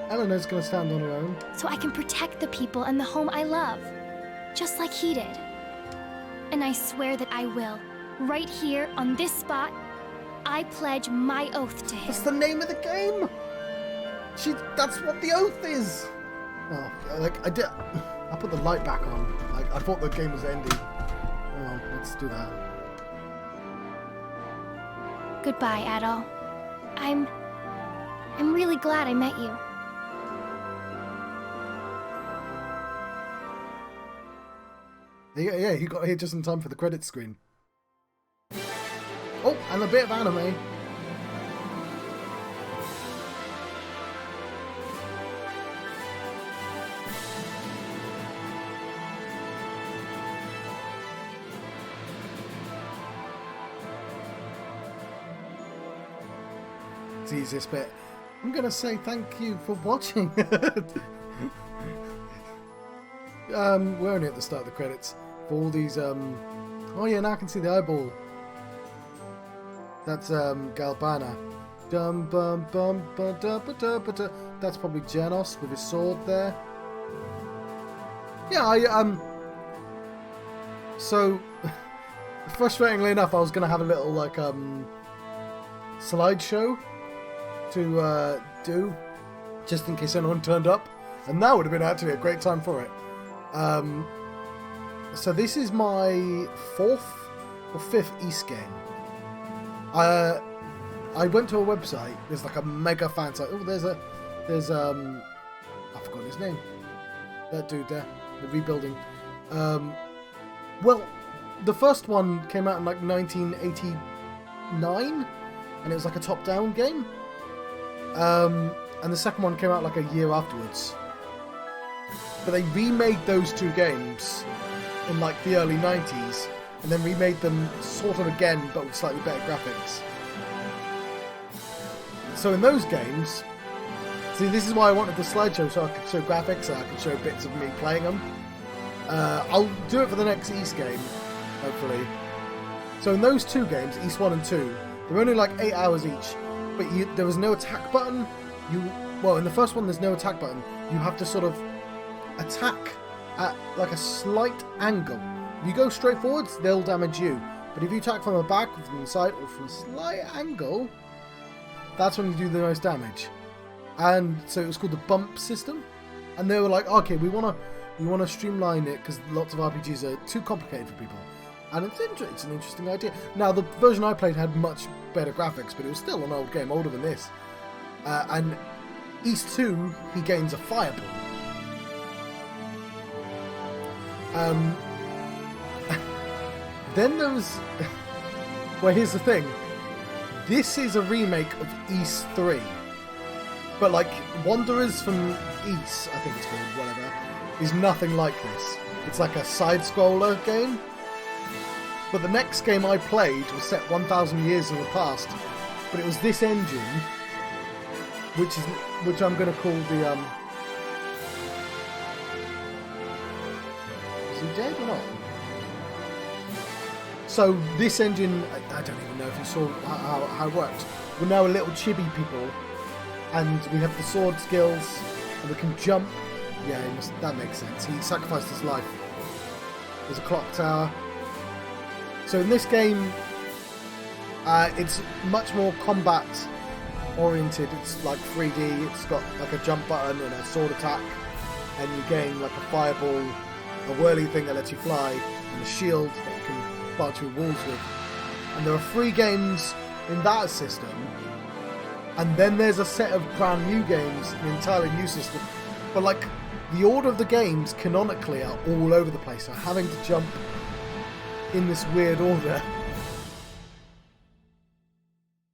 Eleanor's going to stand on her own. so I can protect the people and the home I love, just like he did. And I swear that I will. Right here, on this spot, I pledge my oath to him. That's the name of the game! That's what the oath is! Oh, like, I put the light back on. Like, I thought the game was ending. Oh, let's do that. Goodbye, Adol. I'm really glad I met you. Yeah, you got here just in time for the credits screen. Oh, and a bit of anime. It's the easiest bit. I'm gonna say thank you for watching. We're only at the start of the credits for all these. Oh yeah, now I can see the eyeball. That's Galbana. Dum bum bum ba da ba da ba da. That's probably Janos with his sword there. Yeah, So, frustratingly enough, I was gonna have a little like slideshow to do, just in case anyone turned up, and that would have been actually a great time for it. So this is my 4th or 5th East game. I went to a website. There's like a mega fan site. Oh, there's I forgot his name. That dude there, the rebuilding. Well, the first one came out in like 1989, and it was like a top-down game. And the second one came out like a year afterwards. But they remade those two games in like the early 90s, and then remade them sort of again, but with slightly better graphics. So in those games, see, this is why I wanted the slideshow, so I could show graphics and I could show bits of me playing them. I'll do it for the next East game, hopefully. So in those two games, East 1 and 2, they're only like 8 hours each, but there was no attack button. Well, in the first one, there's no attack button. You have to sort of attack at like a slight angle. If you go straight forwards, they'll damage you. But if you attack from the back, or from the side, or from a slight angle, that's when you do the most damage. And so it was called the bump system. And they were like, okay, we want to streamline it because lots of RPGs are too complicated for people. And it's an interesting idea. Now, the version I played had much better graphics, but it was still an old game, older than this. And East 2, he gains a fireball. Then there was... Well, here's the thing. This is a remake of East 3. But, like, Wanderers from East, I think it's called, whatever, is nothing like this. It's like a side-scroller game. But the next game I played was set 1,000 years in the past. But it was this engine, which I'm going to call the... Is he dead or not? So this engine, I don't even know if you saw how it worked. We're now a little chibi people, and we have the sword skills, and we can jump. Yeah, that makes sense. He sacrificed his life. There's a clock tower. So in this game, it's much more combat oriented. It's like 3D. It's got like a jump button and a sword attack, and you gain like a fireball, a whirly thing that lets you fly, and a shield that you can barge through walls with. And there are 3 games in that system, and then there's a set of brand new games, an entirely new system. But like the order of the games canonically are all over the place, so having to jump in this weird order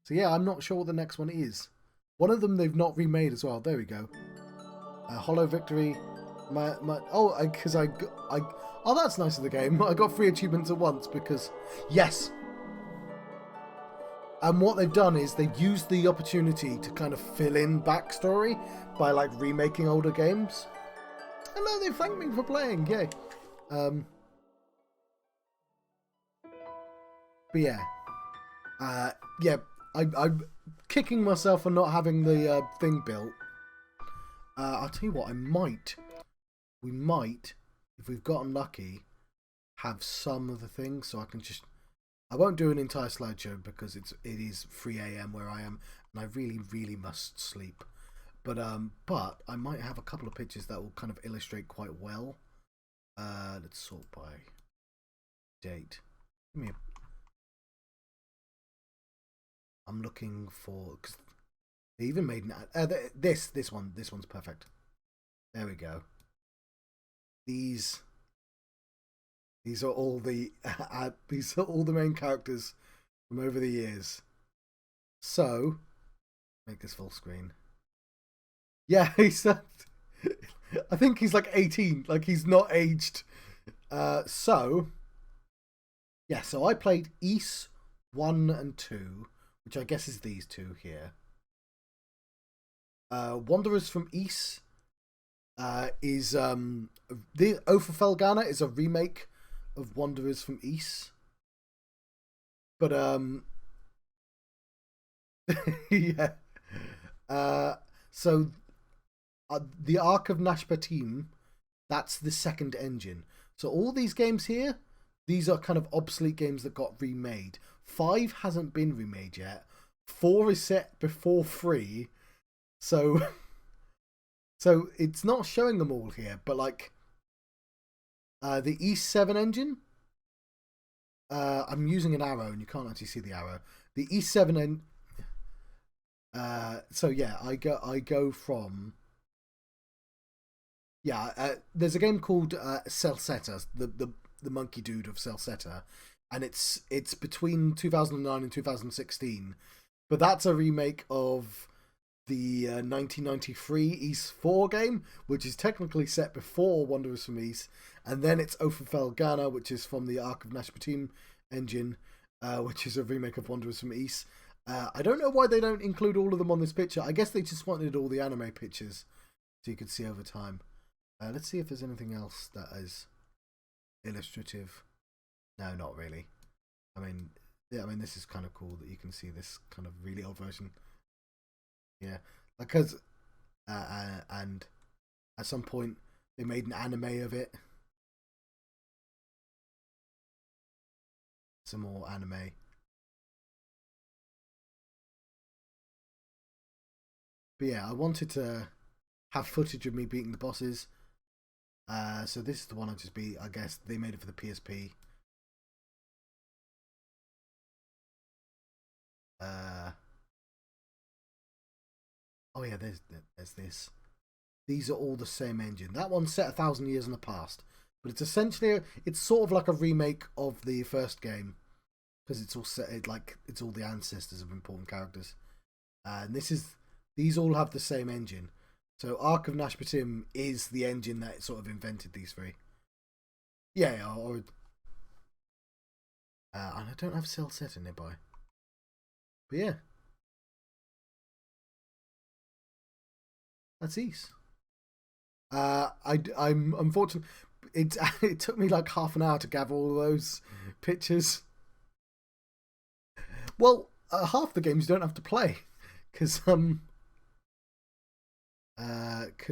So yeah, I'm not sure what the next one is. One of them they've not remade as well. There we go. Hollow Victory. Oh, that's nice of the game. I got 3 achievements at once because yes. And what they've done is they've used the opportunity to kind of fill in backstory by like remaking older games. Hello, they thanked me for playing. Yay. But yeah. Yeah. I'm kicking myself for not having the thing built. I'll tell you what, we might, if we've gotten lucky, have some of the things, so I can just, I won't do an entire slideshow because it is 3 AM where I am, and I really, really must sleep. But I might have a couple of pictures that will kind of illustrate quite well. Let's sort by date. Give me I'm looking for, because they even made this one's perfect. There we go. These are all the these are all the main characters from over the years. So make this full screen. Yeah, I think he's like 18, like he's not aged. So yeah, so I played Ys 1 and 2, which I guess is these two here. Wanderers from Ys is the for Felghana is a remake of Wanderers from Ys. But yeah. So the Ark of Nashpatim, that's the second engine. So all these games here, these are kind of obsolete games that got remade. 5 hasn't been remade yet. 4 is set before 3. So it's not showing them all here, but like the E7 engine, I'm using an arrow and you can't actually see the arrow. The E7 so yeah, I go from there's a game called Celceta, the monkey dude of Celceta, and it's between 2009 and 2016, but that's a remake of the 1993 Ys 4 game, which is technically set before Wanderers from Ys, and then it's Ofer Felghana, which is from the Ark of Nashpatim engine, which is a remake of Wanderers from Ys. I don't know why they don't include all of them on this picture. I guess they just wanted all the anime pictures so you could see over time. Let's see if there's anything else that is illustrative. No, not really. I mean, this is kind of cool that you can see this kind of really old version. Yeah, because and at some point they made an anime of it. Some more anime. But yeah, I wanted to have footage of me beating the bosses. So this is the one I just beat. I guess they made it for the PSP. Oh yeah, there's this. These are all the same engine. That one's set 1,000 years in the past, but it's essentially it's sort of like a remake of the first game because it's all set like it's all the ancestors of important characters. And these all have the same engine. So Ark of Nashpatim is the engine that sort of invented these three. Yeah, and I don't have Celceta nearby. But yeah. That's Ys. I'm unfortunate. It took me like half an hour to gather all those pictures. Well, half the games you don't have to play because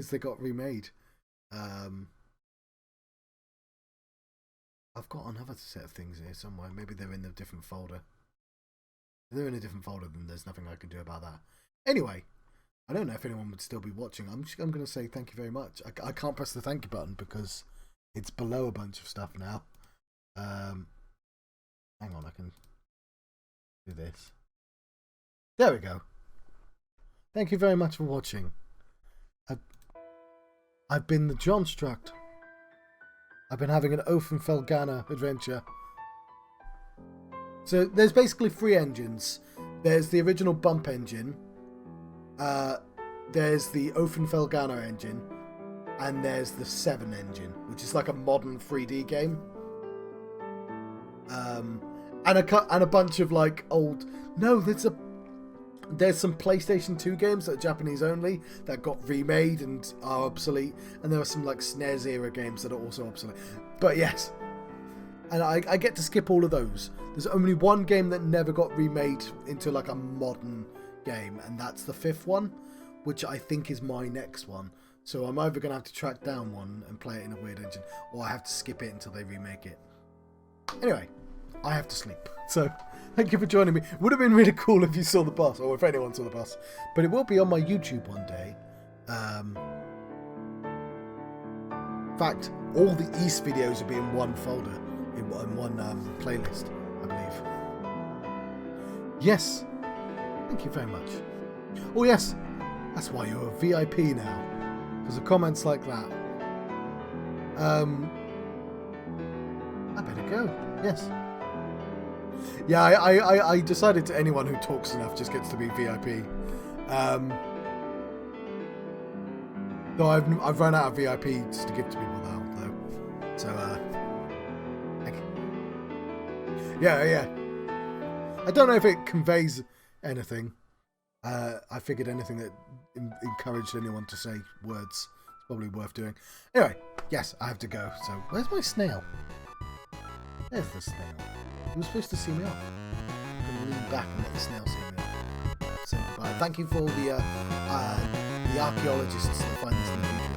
they got remade. I've got another set of things here somewhere. Maybe they're in a different folder. If they're in a different folder, then there's nothing I can do about that. Anyway, I don't know if anyone would still be watching. I'm going to say thank you very much. I can't press the thank you button because it's below a bunch of stuff now. Hang on, I can do this. There we go. Thank you very much for watching. I've been the John Struct. I've been having an Ofen Felghana adventure. So there's basically 3 engines. There's the original Bump engine. There's the Felghana engine. And there's the 7 engine, which is like a modern 3D game. And a bunch of like old... No, there's some PlayStation 2 games that are Japanese only that got remade and are obsolete. And there are some like SNES era games that are also obsolete. But yes. And I get to skip all of those. There's only one game that never got remade into like a modern game. And that's the 5th one, which I think is my next one. So I'm either going to have to track down one and play it in a weird engine, or I have to skip it until they remake it. Anyway, I have to sleep. So thank you for joining me. Would have been really cool if you saw the bus, or if anyone saw the bus. But it will be on my YouTube one day. In fact, all the East videos will be in one folder, in one playlist, I believe. Yes. Thank you very much. Oh yes, that's why you're a VIP now. Because of comments like that. I better go. Yes. Yeah, I decided to anyone who talks enough just gets to be VIP. Though I've run out of VIPs to give to people now, though. So yeah. I don't know if it conveys anything. I figured anything that encouraged anyone to say words is probably worth doing. Anyway, yes, I have to go. So, where's my snail? There's the snail. He was supposed to see me off. I'm going to lean back and let the snail see me off. Say goodbye. Thank you for all the archaeologists that find this in the future.